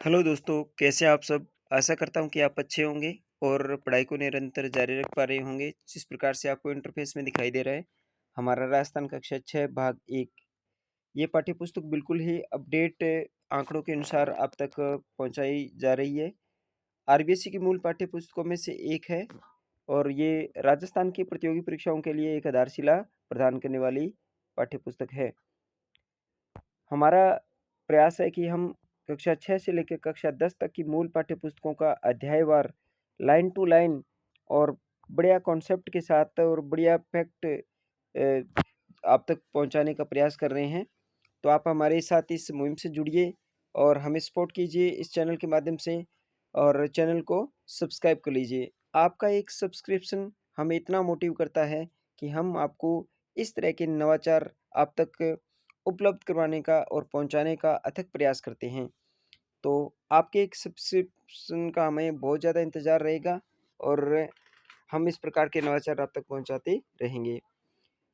Hello दोस्तों, कैसे हैं आप सब? आशा करता हूँ कि आप अच्छे होंगे और पढ़ाई को निरंतर जारी रख पा रहे होंगे, जिस प्रकार से आपको इंटरफ़ेस में दिखाई दे रहा है। हमारा राजस्थान कक्षा 6 भाग 1 ये पाठ्यपुस्तक बिल्कुल ही अपडेट आंकड़ों के अनुसार आप तक पहुँचाई जा रही है। आरबीएसई की मूल पाठ्यपुस्तकों में से एक है और ये राजस्थान की प्रतियोगी परीक्षाओं के लिए एक आधारशिला प्रदान करने वाली पाठ्यपुस्तक है। हमारा प्रयास है कि हम कक्षा 6 से लेकर कक्षा 10 तक की मूल पाठ्यपुस्तकों का अध्यायवार लाइन टू लाइन और बढ़िया कॉन्सेप्ट के साथ और बढ़िया फैक्ट आप तक पहुंचाने का प्रयास कर रहे हैं। तो आप हमारे साथ इस मुहिम से जुड़िए और हमें सपोर्ट कीजिए इस चैनल के माध्यम से और चैनल को सब्सक्राइब कर लीजिए। आपका एक सब्सक्रिप्शन हमें इतना मोटिव करता है कि हम आपको इस तरह के नवाचार आप तक उपलब्ध करवाने का और पहुंचाने का अथक प्रयास करते हैं। तो आपके एक सब्सक्रिप्शन का हमें बहुत ज़्यादा इंतज़ार रहेगा और हम इस प्रकार के नवाचार आप तक पहुंचाते रहेंगे।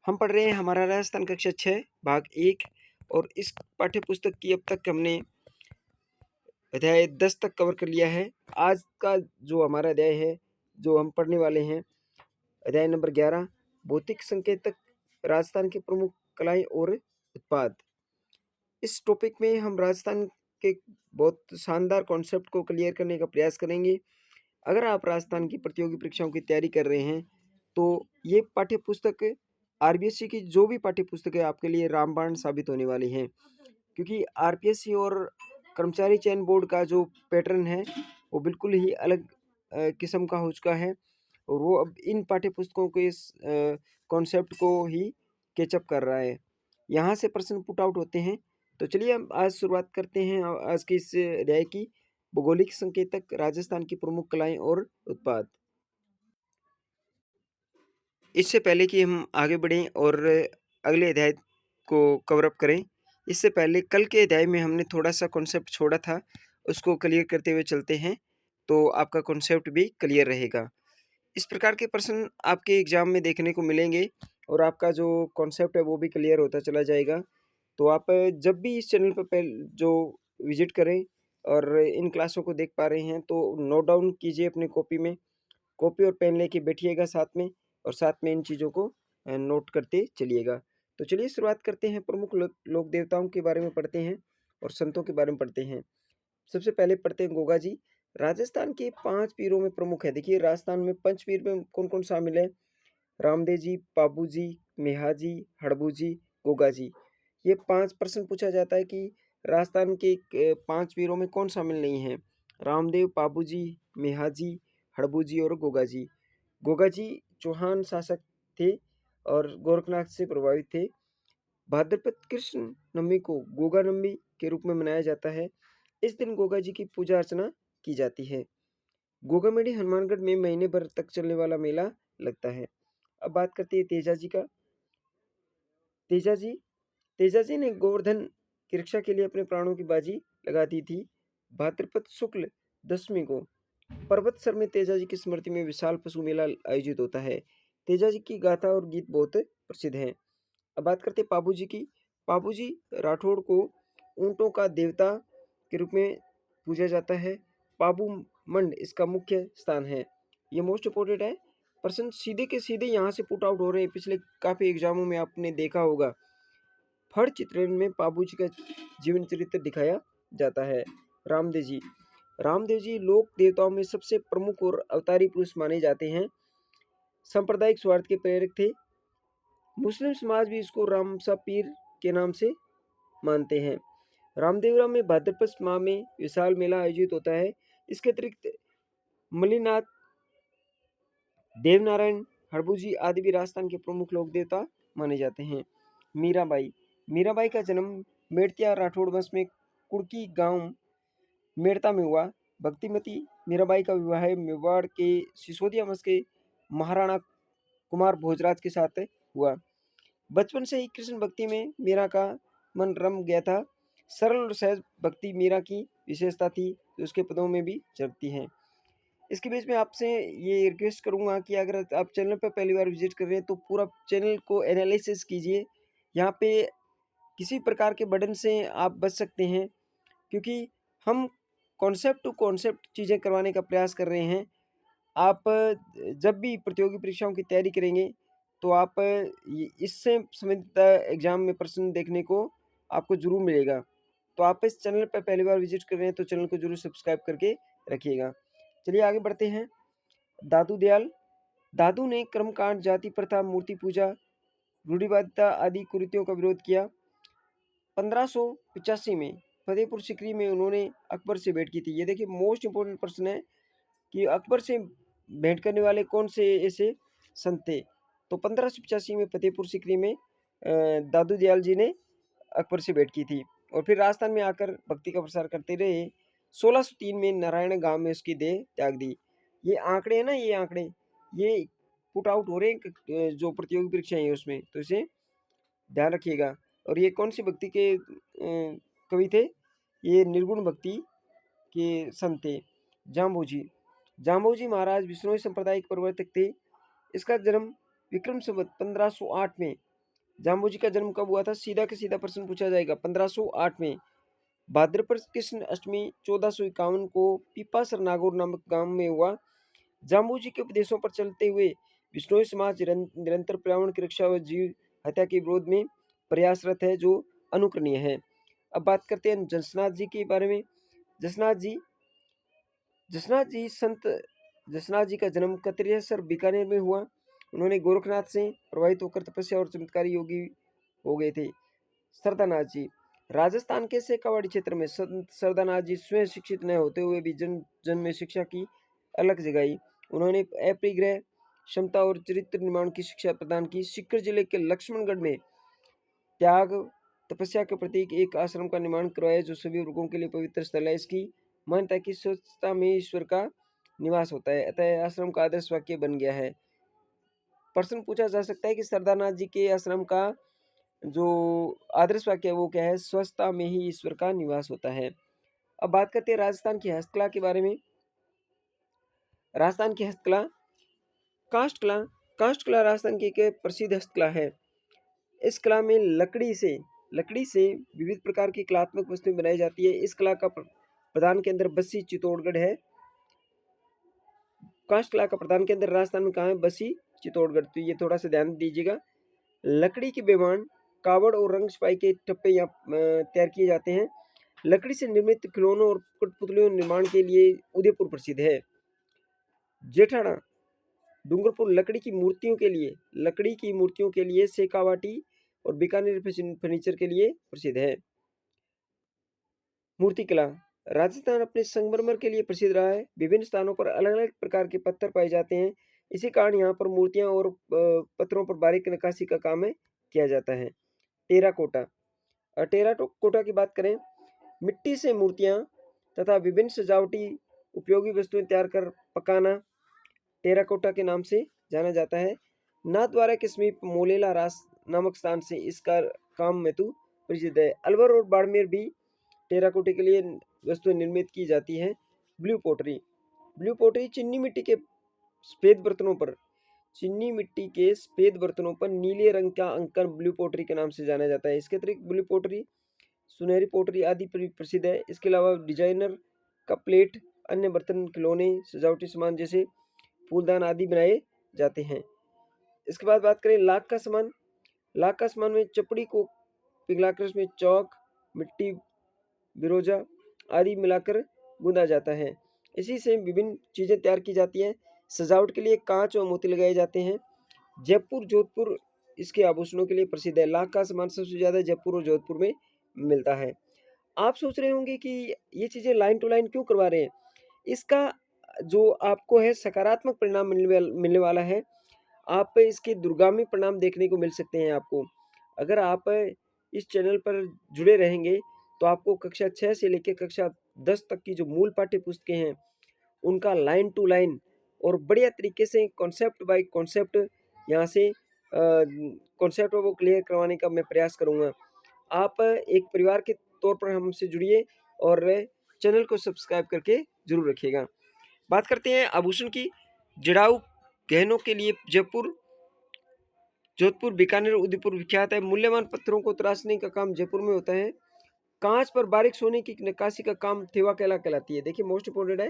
हम पढ़ रहे हैं हमारा राजस्थान कक्षा 6 भाग 1 और इस पाठ्य पुस्तक की अब तक हमने अध्याय 10 तक कवर कर लिया है। आज का जो हमारा अध्याय है, जो हम पढ़ने वाले हैं, अध्याय नंबर 11 भौतिक संकेतक राजस्थान के प्रमुख कलाएँ और उत्पाद। इस टॉपिक में हम राजस्थान के बहुत शानदार कॉन्सेप्ट को क्लियर करने का प्रयास करेंगे। अगर आप राजस्थान की प्रतियोगी परीक्षाओं की तैयारी कर रहे हैं, तो ये पाठ्य पुस्तक आरबीएससी की जो भी पाठ्य पुस्तक है आपके लिए रामबाण साबित होने वाली है। क्योंकि आरपीएससी और कर्मचारी चयन बोर्ड का जो पैटर्न है, वो बिल्कुल ही अलग किस्म का हो चुका है और वो अब इन पाठ्य पुस्तकों के इस कॉन्सेप्ट को ही कैचअप कर रहा है। यहाँ से प्रश्न पुट आउट होते हैं। तो चलिए हम आज शुरुआत करते हैं आज के इस अध्याय की। भौगोलिक संकेतक राजस्थान की प्रमुख कलाएँ और उत्पाद। इससे पहले कि हम आगे बढ़ें और अगले अध्याय को कवर अप करें, इससे पहले कल के अध्याय में हमने थोड़ा-सा कॉन्सेप्ट छोड़ा था, उसको क्लियर करते हुए चलते हैं, तो आपका कॉन्सेप्ट भी क्लियर रहेगा। इस प्रकार के प्रश्न आपके एग्ज़ाम में देखने को मिलेंगे और आपका जो कॉन्सेप्ट है वो भी क्लियर होता चला जाएगा। तो आप जब भी इस चैनल पे जो विज़िट करें और इन क्लासों को देख पा रहे हैं तो नोट डाउन कीजिए अपनी कॉपी में, कॉपी और पेन लेके बैठिएगा साथ में और साथ में इन चीज़ों को नोट करते चलिएगा। तो चलिए शुरुआत करते हैं, प्रमुख लोक देवताओं के बारे में पढ़ते हैं और संतों के बारे में पढ़ते हैं। सबसे पहले पढ़ते हैं गोगा जी। राजस्थान के 5 पीरों में प्रमुख है। देखिए राजस्थान में पंचपीर में कौन-कौन शामिल है? रामदेव जी, पाबू जी, मेहा जी, हड़बू जी, गोगा जी। ये 5 प्रश्न पूछा जाता है कि राजस्थान के 5 पीरों में कौन शामिल नहीं है? रामदेव, पाबू जी, मेहा जी, हड़बू जी और गोगा जी। गोगा जी चौहान शासक थे और गोरखनाथ से प्रभावित थे। भाद्रपद कृष्ण नवमी को गोगा नवमी के रूप में मनाया जाता है। इस दिन गोगा जी की पूजा अर्चना की जाती है। गोगामेडी हनुमानगढ़ में महीने भर तक चलने वाला मेला लगता है। अब बात करते हैं तेजा जी का। तेजा जी तेजा जी ने गोवर्धन की रक्षा के लिए अपने प्राणों की बाजी लगा दी थी। भाद्रपद शुक्ल दशमी को पर्वतसर में तेजा जी की स्मृति में विशाल पशु मेला आयोजित होता है। तेजा जी की गाथा और गीत बहुत प्रसिद्ध हैं। अब बात करते हैं पाबू जी की। पाबू जी राठौड़ को ऊंटों का देवता के रूप में पूजा जाता है। पाबू मंड इसका मुख्य स्थान है। ये मोस्ट इम्पोर्टेंट है। प्रश्न सीधे के सीधे यहाँ से पुट आउट हो रहे हैं। पिछले काफ़ी एग्जामों में आपने देखा होगा, फड़ चित्रण में पाबू जी का जीवन चरित्र दिखाया जाता है। रामदेव जी रामदेव जी लोक देवताओं में सबसे प्रमुख और अवतारी पुरुष माने जाते हैं। सांप्रदायिक स्वार्थ के प्रेरक थे। मुस्लिम समाज भी इसको रामसा पीर के नाम से मानते हैं। रामदेवरा में भाद्रपद माह में विशाल मेला आयोजित होता है। इसके अतिरिक्त मलिनाथ, देवनारायण, हड़बूजी आदि भी राजस्थान के प्रमुख लोक देवता माने जाते हैं। मीराबाई मीराबाई का जन्म मेड़तिया राठौड़ वंश में कुड़की गांव मेड़ता में हुआ। भक्तिमती मीराबाई का विवाह मेवाड़ के सिसोदिया वंश के महाराणा कुमार भोजराज के साथ हुआ। बचपन से ही कृष्ण भक्ति में मीरा का मन रम गया था। सरल और सहज भक्ति मीरा की विशेषता थी, जो उसके पदों में भी झलकती है। इसके बीच में आपसे ये रिक्वेस्ट करूंगा कि अगर आप चैनल पर पहली बार विजिट कर रहे हैं तो पूरा चैनल को एनालिसिस कीजिए। यहाँ पे किसी प्रकार के बर्डन से आप बच सकते हैं, क्योंकि हम कॉन्सेप्ट टू कॉन्सेप्ट चीज़ें करवाने का प्रयास कर रहे हैं। आप जब भी प्रतियोगी परीक्षाओं की तैयारी करेंगे, तो आप इससे संबंधित एग्ज़ाम में प्रश्न देखने को आपको ज़रूर मिलेगा। तो आप इस चैनल पर पहली बार विज़िट कर रहे हैं, तो चैनल को ज़रूर सब्सक्राइब करके रखिएगा। चलिए आगे बढ़ते हैं। दादू दयाल। दादू ने कर्मकांड, जाति प्रथा, मूर्ति पूजा, रूढ़िवादिता आदि कुरीतियों का विरोध किया। 1585 में फतेहपुर सीकरी में उन्होंने अकबर से भेंट की थी। ये देखिए मोस्ट इम्पोर्टेंट प्रश्न है कि अकबर से भेंट करने वाले कौन से ऐसे संत थे। तो 1585 में फतेहपुर सीकरी में दादू दयाल जी ने अकबर से भेंट की थी और फिर राजस्थान में आकर भक्ति का प्रसार करते रहे। 1603 में नारायण गांव में उसकी देह त्याग दी। ये आंकड़े हैं ना, ये आंकड़े ये पुट आउट हो रहे हैं जो प्रतियोगी परीक्षाएं हैं उसमें, तो इसे ध्यान रखिएगा। और ये कौन सी भक्ति के कवि थे? ये निर्गुण भक्ति के संत थे। जाम्बोजी। जाम्बोजी महाराज विश्नोई संप्रदाय के प्रवर्तक थे। इसका जन्म विक्रम संवत 1508 में। जाम्बोजी का जन्म कब हुआ था? सीधा का सीधा प्रश्न पूछा जाएगा। 1508 में भाद्रपद कृष्ण अष्टमी 1451 को पीपासर नागौर नामक गांव में हुआ। जाम्बोजी के उपदेशों पर चलते हुए विश्नोई समाज निरंतर पर्यावरण की रक्षा व जीव हत्या के विरोध में प्रयासरत है, जो अनुकरणीय है। अब बात करते हैं जसनाथ जी के बारे में। जसनाथ जी संत जसनाथ जी का जन्म कतरेसर बीकानेर में हुआ। उन्होंने गोरखनाथ से प्रभावित होकर तपस्या और चमत्कारी योगी हो गए थे। सरदानाथ जी। राजस्थान के शेखावाड़ी क्षेत्र में संत सरदानाथ जी स्वयं शिक्षित न होते हुए भी जन जन में शिक्षा की अलग जगाई। उन्होंने अपरिग्रह, क्षमता और चरित्र निर्माण की शिक्षा प्रदान की। सीकर जिले के लक्ष्मणगढ़ में त्याग, तपस्या के प्रतीक एक आश्रम का निर्माण करवाया, जो सभी वर्गों के लिए पवित्र स्थल है। इसकी मान्यता है कि स्वच्छता में ईश्वर का निवास होता है, अतः आश्रम का आदर्श वाक्य बन गया है। प्रश्न पूछा जा सकता है कि सरदारनाथ जी के आश्रम का जो आदर्श वाक्य है वो क्या है? स्वच्छता में ही ईश्वर का निवास होता है। अब बात करते हैं राजस्थान की हस्तकला के बारे में। राजस्थान की हस्तकला, काष्ठ कला। काष्ठ कला राजस्थान की एक प्रसिद्ध हस्तकला है। इस कला में लकड़ी से विविध प्रकार की कलात्मक वस्तुएं बनाई जाती है। इस कला का प्रधान केंद्र बस्सी चित्तौड़गढ़ है। काष्ठ कला का प्रधान केंद्र राजस्थान में कहाँ है? बस्सी चित्तौड़गढ़। तो ये थोड़ा सा ध्यान दीजिएगा। लकड़ी के बेमान, कावड़ और रंग छपाई के टप्पे यहाँ तैयार किए जाते हैं। लकड़ी से निर्मित खिलौनों और कठपुतलियों निर्माण के लिए उदयपुर प्रसिद्ध है। जेठाड़ा। डूंगरपुर लकड़ी की मूर्तियों के लिए शेखावाटी और बीकानेर फर्नीचर के लिए प्रसिद्ध है। मूर्तिकला। राजस्थान अपने संगमरमर के लिए प्रसिद्ध रहा है। विभिन्न स्थानों पर अलग अलग प्रकार के पत्थर पाए जाते हैं। इसी कारण यहाँ पर मूर्तियां और पत्थरों पर बारीक नक्काशी का काम किया जाता है। टेराकोटा। टेराकोटा की बात करें, मिट्टी से मूर्तियां तथा विभिन्न सजावटी उपयोगी वस्तुएं तैयार कर पकाना टेराकोटा के नाम से जाना जाता है। नाथद्वारा के समीप मोलेला रास नामक स्थान से इसका काम हेतु प्रसिद्ध है। अलवर और बाड़मेर भी टेराकोटे के लिए वस्तुएं निर्मित की जाती हैं। ब्लू पोटरी। ब्लू पोटरी चीनी मिट्टी के सफेद बर्तनों पर नीले रंग का अंकन ब्लू पोटरी के नाम से जाना जाता है। इसके अतिरिक्त ब्लू पोटरी, सुनहरी पोटरी आदि प्रसिद्ध है। इसके अलावा डिजाइनर का प्लेट, अन्य बर्तन, खिलौने, सजावटी सामान जैसे फूलदान आदि बनाए जाते हैं। इसके बाद बात करें लाख का सामान। लाख का सामान में चपड़ी को पिघलाकर उसमें चौक, मिट्टी, बिरोजा आदि मिलाकर गूंदा जाता है। इसी से विभिन्न चीजें तैयार की जाती हैं। सजावट के लिए कांच और मोती लगाए जाते हैं। जयपुर, जोधपुर इसके आभूषणों के लिए प्रसिद्ध है। लाख का सामान सबसे ज्यादा जयपुर और जोधपुर में मिलता है। आप सोच रहे होंगे कि ये चीजें लाइन टू लाइन क्यों करवा रहे हैं? इसका जो आपको है सकारात्मक परिणाम मिलने वाला है। आप इसके दूरगामी परिणाम देखने को मिल सकते हैं आपको। अगर आप इस चैनल पर जुड़े रहेंगे तो आपको कक्षा 6 से लेकर कक्षा 10 तक की जो मूल पाठ्य पुस्तकें हैं उनका लाइन टू लाइन और बढ़िया तरीके से कॉन्सेप्ट बाय कॉन्सेप्ट यहाँ से कॉन्सेप्ट वो क्लियर करवाने का मैं प्रयास करूँगा। आप एक परिवार के तौर पर हमसे जुड़िए और चैनल को सब्सक्राइब करके जरूर रखिएगा। बात करते हैं आभूषण की। जड़ाऊ गहनों के लिए जयपुर, जोधपुर, बीकानेर, उदयपुर विख्यात है। मूल्यवान पत्थरों को तराशने का काम जयपुर में होता है। कांच पर बारीक सोने की नक्काशी का काम थेवा कला कहलाती है। देखिए मोस्ट इंपोर्टेंट है,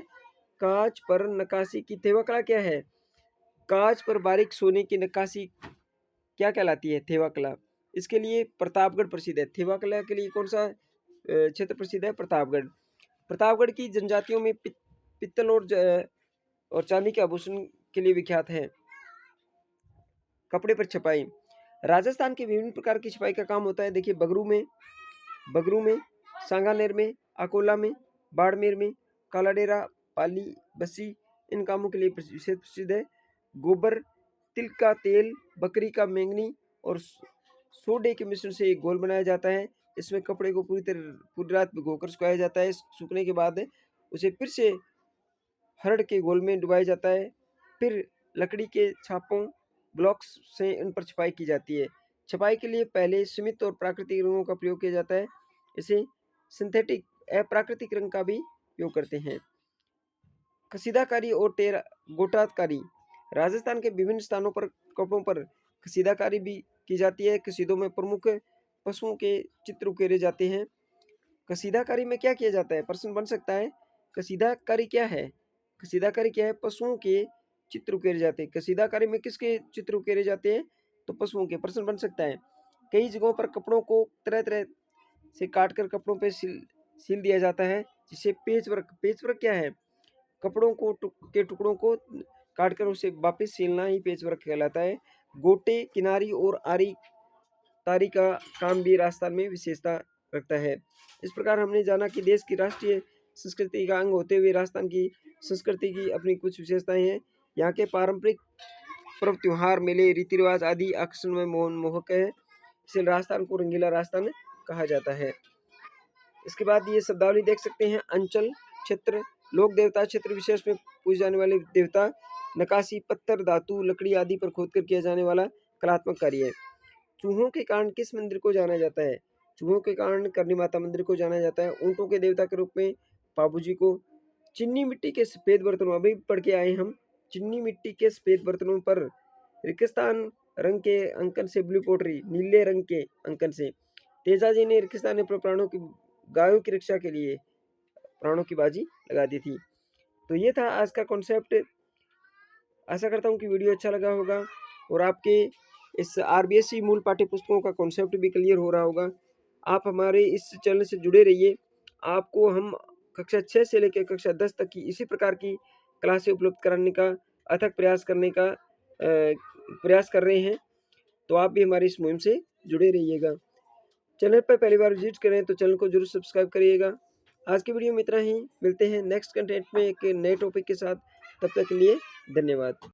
कांच पर नक्काशी की थेवा कला क्या है? कांच पर बारीक सोने की नक्काशी क्या कहलाती है? थेवा कला। इसके लिए प्रतापगढ़ प्रसिद्ध है। थेवा कला के लिए कौन सा क्षेत्र प्रसिद्ध है? प्रतापगढ़। प्रतापगढ़ की जनजातियों में पित्तल और चांदी के आभूषण के लिए विख्यात है। कपड़े पर छपाई, राजस्थान के विभिन्न प्रकार की छपाई का काम होता है। देखिए बगरू में, सांगानेर में, अकोला में, बाड़मेर में, कालाडेरा, पाली, बस्सी इन कामों के लिए विशेष प्रसिद्ध है। गोबर, तिल का तेल, बकरी का मेंगनी और सोडे के मिश्रण से एक घोल बनाया जाता है। इसमें कपड़े को पूरी रात भिगोकर सुखाया जाता है। सूखने के बाद उसे फिर से हरड़ के घोल में डुबाया जाता है। फिर लकड़ी के छापों ब्लॉक्स से इन पर छपाई की जाती है। छपाई के लिए पहले सीमित और प्राकृतिक रंगों का प्रयोग किया जाता है। इसे सिंथेटिक अप्राकृतिक रंग का भी उपयोग करते हैं। कसीदाकारी और गोटाकारी, राजस्थान के विभिन्न स्थानों पर कपड़ों पर कसीदाकारी भी की जाती है। कसीदों में प्रमुख पशुओं के चित्र उकेरे जाते हैं। कसीदाकारी में क्या किया जाता है? प्रश्न बन सकता है, कसीदाकारी क्या है? कसीदाकारी क्या है? पशुओं के चित्र उकेरे जाते हैं। कसीदाकारी में किसके चित्र उकेरे जाते हैं? तो पशुओं के। प्रश्न बन सकता है, कई जगहों पर कपड़ों को तरह तरह से काटकर कपड़ों पे सील दिया जाता है, जिसे पेच वर्क। पेच वर्क क्या है? कपड़ों को के टुकड़ों को काटकर उसे वापस सीलना ही पेच वर्क कहलाता है। गोटे, किनारी और आरी तारी का काम भी राजस्थान में विशेषता रखता है। इस प्रकार हमने जाना कि देश की राष्ट्रीय संस्कृति का अंग होते हुए राजस्थान की संस्कृति की अपनी कुछ विशेषताएं हैं। यहाँ के पारंपरिक पर्व, त्योहार, मेले, रीति रिवाज आदि आकर्षण में मोहक है। इसलिए राजस्थान को रंगीला राजस्थान कहा जाता है। इसके बाद ये शब्दावली देख सकते हैं। अंचल क्षेत्र, लोक देवता, क्षेत्र विशेष में पूजे जाने वाले देवता, नकाशी, पत्थर, धातु, लकड़ी आदि पर खोदकर किया जाने वाला कलात्मक कार्य है। चूहों के कारण किस मंदिर को जाना जाता है? चूहों के कारण करनी माता मंदिर को जाना जाता है। ऊंटों के देवता के रूप में बाबूजी को। चिन्नी मिट्टी के सफेद बर्तनों, अभी पढ़ के आए हम, चिन्नी मिट्टी के सफेद बर्तनों पर रेगिस्तान रंग के अंकन से ब्लू पोटरी, नीले रंग के अंकन से। तेजाजी ने रेगिस्तान में प्राणों की, गायों की रक्षा के लिए प्राणों की बाजी लगा दी थी। तो ये था आज का कॉन्सेप्ट। आशा करता हूँ कि वीडियो अच्छा लगा होगा और आपके इस आरबीएससी मूल पाठ्य पुस्तकों का कॉन्सेप्ट भी क्लियर हो रहा होगा। आप हमारे इस चैनल से जुड़े रहिए। आपको हम कक्षा 6 से लेकर कक्षा 10 तक की इसी प्रकार की क्लासें उपलब्ध कराने का अथक प्रयास कर रहे हैं। तो आप भी हमारी इस मुहिम से जुड़े रहिएगा। चैनल पर पहली बार विजिट करें तो चैनल को जरूर सब्सक्राइब करिएगा। आज की वीडियो में इतना ही। मिलते हैं नेक्स्ट कंटेंट में एक नए टॉपिक के साथ। तब तक के लिए धन्यवाद।